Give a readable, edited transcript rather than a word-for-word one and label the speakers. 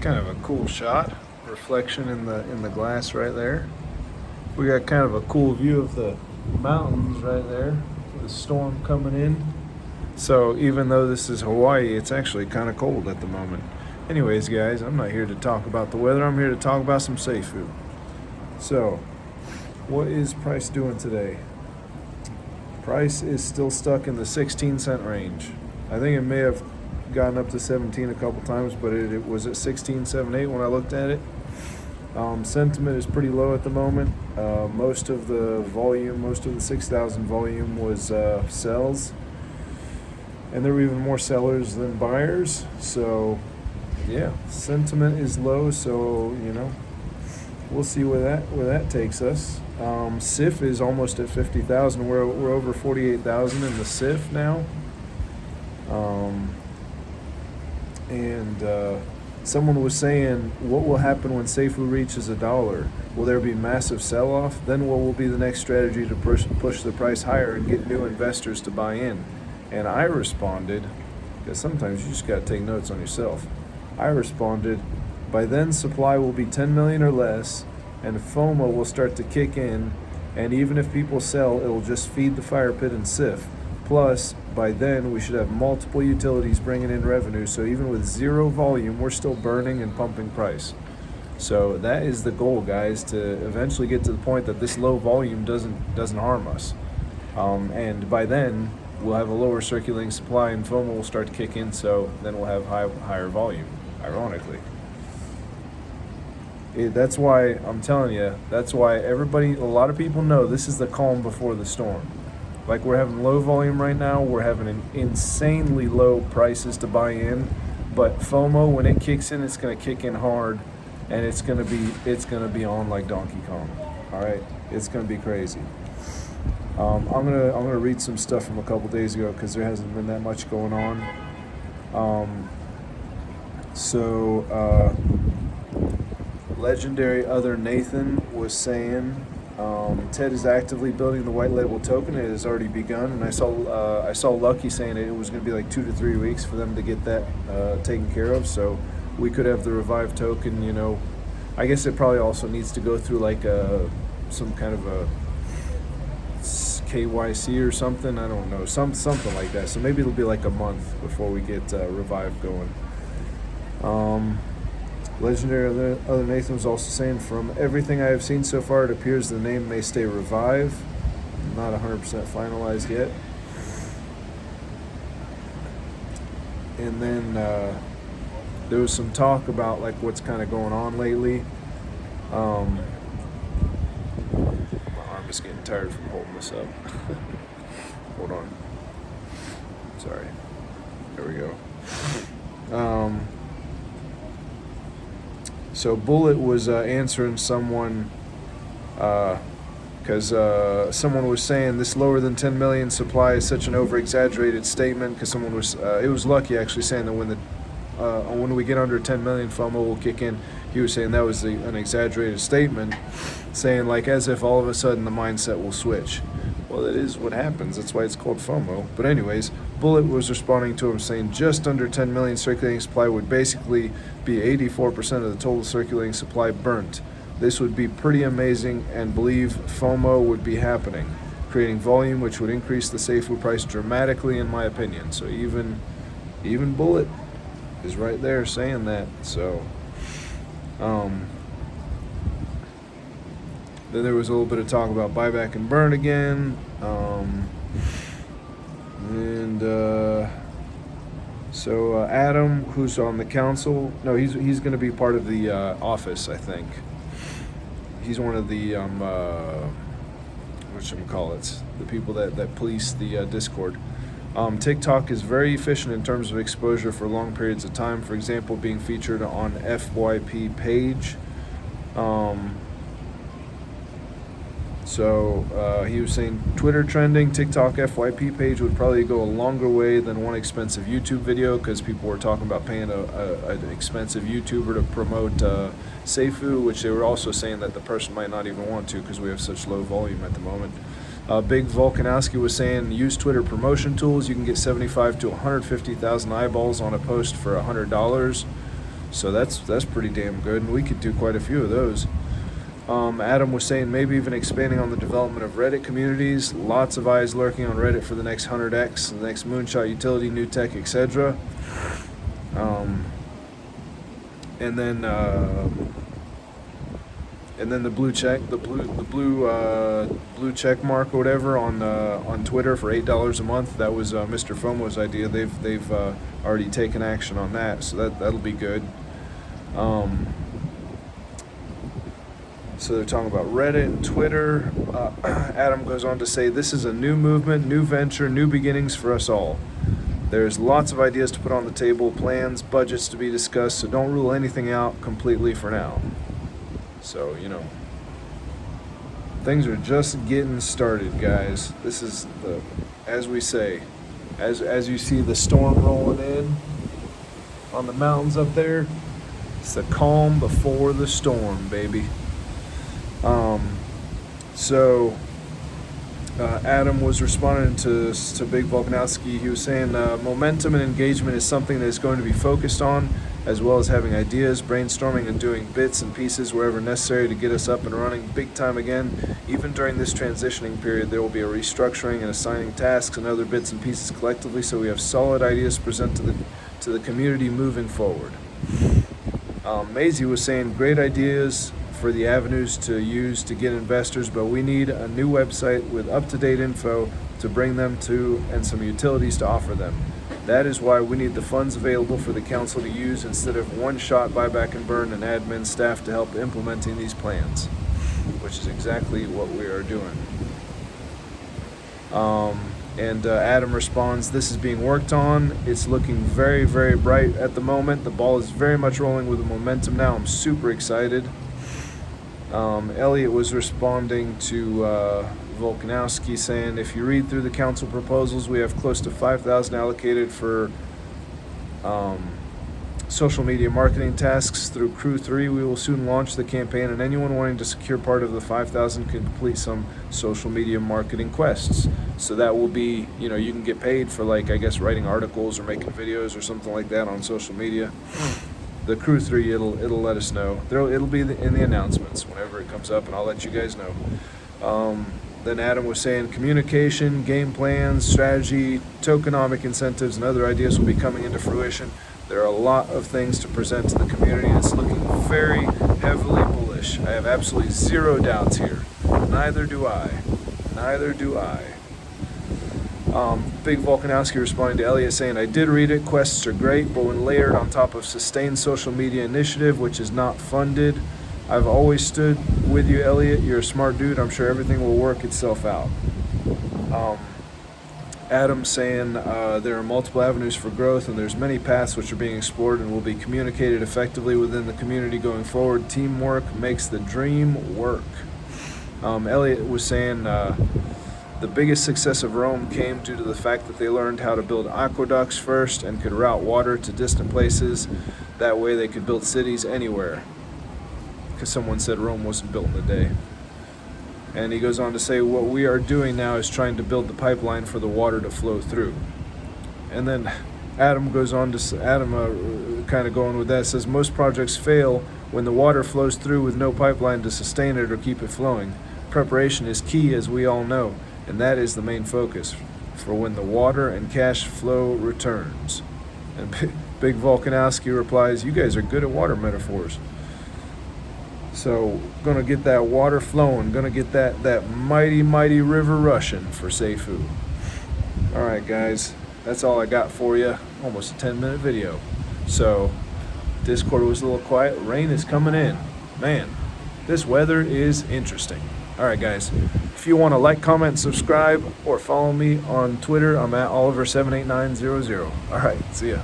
Speaker 1: Kind of a cool shot, reflection in the glass right there. We got kind of a cool view of the mountains right there, the storm coming in. So even though this is Hawaii, it's actually kind of cold at the moment. Anyways, guys, I'm not here to talk about the weather. I'm here to talk about some Safuu. So, what is price doing today? Price is still stuck in the 16-cent range. I think it may have gotten up to 17 a couple times, but it was at 16.78 when I looked at it. Sentiment is pretty low at the moment. Most of the 6,000 volume was sells, and there were even more sellers than buyers. So, yeah, sentiment is low. So we'll see where that takes us. SIF is almost at 50,000. We're over 48,000 in the SIF now. And someone was saying, what will happen when Safuu reaches $1? Will there be massive sell-off? Then what will be the next strategy to push the price higher and get new investors to buy in? And I responded, because sometimes you just got to take notes on yourself. I responded, by then supply will be 10 million or less, and FOMO will start to kick in, and even if people sell, it'll just feed the fire pit and SIF. Plus, by then, we should have multiple utilities bringing in revenue, so even with zero volume, we're still burning and pumping price. So that is the goal, guys, to eventually get to the point that this low volume doesn't harm us. And by then, we'll have a lower circulating supply, and FOMO will start to kick in, so then we'll have higher volume, ironically. That's why I'm telling you, that's why a lot of people know this is the calm before the storm. Like, we're having low volume right now, we're having insanely low prices to buy in, but FOMO, when it kicks in, it's going to kick in hard, and it's going to be on like Donkey Kong. All right, it's going to be crazy. I'm gonna read some stuff from a couple days ago because there hasn't been that much going on. Legendary Other Nathan was saying, Ted is actively building the white label token. It has already begun, and I saw Lucky saying it was going to be like 2 to 3 weeks for them to get that taken care of. So we could have the revived token. I guess it probably also needs to go through like some kind of a KYC or something. I don't know, something like that. So maybe it'll be like a month before we get revived going. Legendary Other Nathan was also saying, from everything I have seen so far, it appears the name may stay Revive. Not 100% finalized yet. And then there was some talk about like what's kind of going on lately. My arm is getting tired from holding this up. Hold on. Sorry. There we go. So Bullet was answering someone because someone was saying this lower than 10 million supply is such an over-exaggerated statement, because someone was it was Lucky actually saying that when we get under 10 million, FOMO will kick in. He was saying that was an exaggerated statement, saying like as if all of a sudden the mindset will switch. Well, that is what happens. That's why it's called FOMO. But anyways, Bullet was responding to him saying just under 10 million circulating supply would basically be 84% of the total circulating supply burnt. This would be pretty amazing, and believe FOMO would be happening, creating volume which would increase the Safuu price dramatically, in my opinion. So even Bullet is right there saying that. So then there was a little bit of talk about buyback and burn again. So Adam, who's on the council, no, he's going to be part of the office, I think. He's one of the the people that police the Discord. TikTok is very efficient in terms of exposure for long periods of time. For example, being featured on FYP page. So he was saying Twitter trending, TikTok FYP page would probably go a longer way than one expensive YouTube video, because people were talking about paying an expensive YouTuber to promote Safuu, which they were also saying that the person might not even want to because we have such low volume at the moment. Big Volkanowski was saying use Twitter promotion tools. You can get 75 to 150,000 eyeballs on a post for $100. So that's pretty damn good, and we could do quite a few of those. Adam was saying maybe even expanding on the development of Reddit communities. Lots of eyes lurking on Reddit for the next 100x, the next moonshot utility, new tech, etc. And then the blue check mark or whatever on Twitter for $8 a month. That was Mr. FOMO's idea. They've already taken action on that, so that'll be good. So they're talking about Reddit and Twitter. Adam goes on to say, this is a new movement, new venture, new beginnings for us all. There's lots of ideas to put on the table, plans, budgets to be discussed, so don't rule anything out completely for now. So, things are just getting started, guys. This is as we say, as you see the storm rolling in on the mountains up there, it's the calm before the storm, baby. Adam was responding to Big Volkanowski. He was saying momentum and engagement is something that is going to be focused on, as well as having ideas, brainstorming, and doing bits and pieces wherever necessary to get us up and running big time again. Even during this transitioning period, there will be a restructuring and assigning tasks and other bits and pieces collectively, so we have solid ideas to present to the community moving forward. Maisie was saying great ideas for the avenues to use to get investors, but we need a new website with up-to-date info to bring them to and some utilities to offer them. That is why we need the funds available for the council to use instead of one-shot buyback and burn and admin staff to help implementing these plans, which is exactly what we are doing. Adam responds, this is being worked on. It's looking very, very bright at the moment. The ball is very much rolling with the momentum now. I'm super excited. Elliot was responding to Volkanowski saying, if you read through the council proposals, we have close to $5,000 allocated for social media marketing tasks through Crew 3. We will soon launch the campaign, and anyone wanting to secure part of the $5,000 can complete some social media marketing quests. So that will be, you can get paid for, writing articles or making videos or something like that on social media. The Crew 3, it'll let us know. It'll be in the announcements whenever it comes up, and I'll let you guys know. Then Adam was saying communication, game plans, strategy, tokenomic incentives, and other ideas will be coming into fruition. There are a lot of things to present to the community, and it's looking very heavily bullish. I have absolutely zero doubts here. Neither do I. Big Volkanowski responding to Elliot saying, I did read it, quests are great, but when layered on top of sustained social media initiative, which is not funded, I've always stood with you, Elliot. You're a smart dude. I'm sure everything will work itself out. Adam saying there are multiple avenues for growth, and there's many paths which are being explored and will be communicated effectively within the community going forward. Teamwork makes the dream work. Elliot was saying the biggest success of Rome came due to the fact that they learned how to build aqueducts first and could route water to distant places. That way they could build cities anywhere. Because someone said Rome wasn't built in a day. And he goes on to say, what we are doing now is trying to build the pipeline for the water to flow through. And then Adam goes on to, kind of going with that, says most projects fail when the water flows through with no pipeline to sustain it or keep it flowing. Preparation is key, as we all know, and that is the main focus for when the water and cash flow returns. And Big Volkanowski replies, you guys are good at water metaphors. So, gonna get that water flowing, gonna get that mighty, mighty river rushing for Safuu. Alright guys, that's all I got for you. Almost a 10-minute video. So, Discord was a little quiet. Rain is coming in. Man, this weather is interesting. Alright guys, if you want to like, comment, subscribe, or follow me on Twitter, I'm at Oliver78900. Alright, see ya.